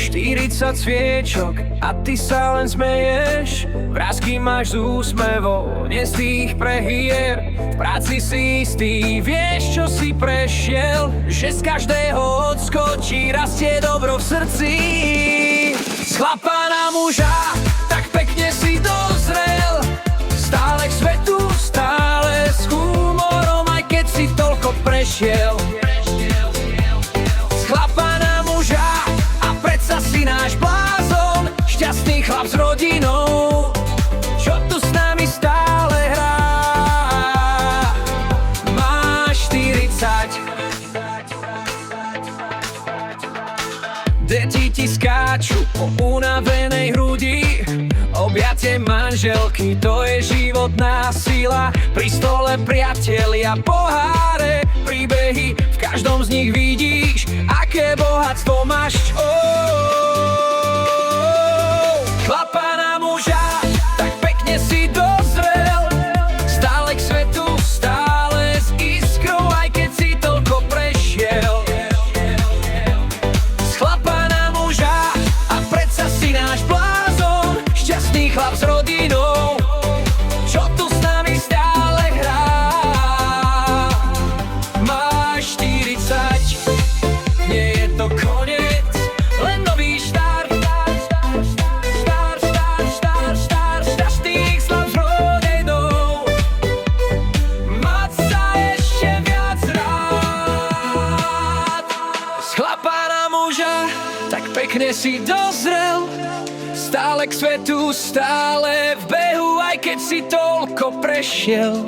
40 sviečok a ty sa len smeješ. Vrásky máš z úsmevou, nie z tých prehier. V práci si istý, vieš čo si prešiel, že z každého odskočí rastie dobro v srdci. Z chlapa na muža, tak pekne si dozrel. Stále k svetu, stále s humorom, aj keď si toľko prešiel. Z chlapa na muža, a predsa si náš blázon. Šťastný chlap s rodinou, čo tu s nami stále hrá. Máš 40, deti ti skáču po unavenej hrudi. Objatie manželky, to je životná sila. Pri stole priatelia, poháre, príbehy, v každom z nich vidíš, aké bohatstvo máš. Chlapa na muža, tak pekne si dozrel. Stále k svetu, stále s iskrou, aj keď si toľko prešiel. Z chlapa na muža, a predsa si náš blázon. Šťastný chlap s rodinou, čo tu s nami stále hrá. Máš 40, nie je to koniec, len nový štart. Šťastný chlap s rodinou, mať sa ešte viac rád. Z chlapa na muža, tak pekne si dozrel. Stále k svetu, stále v behu, aj keď si toľko prešiel.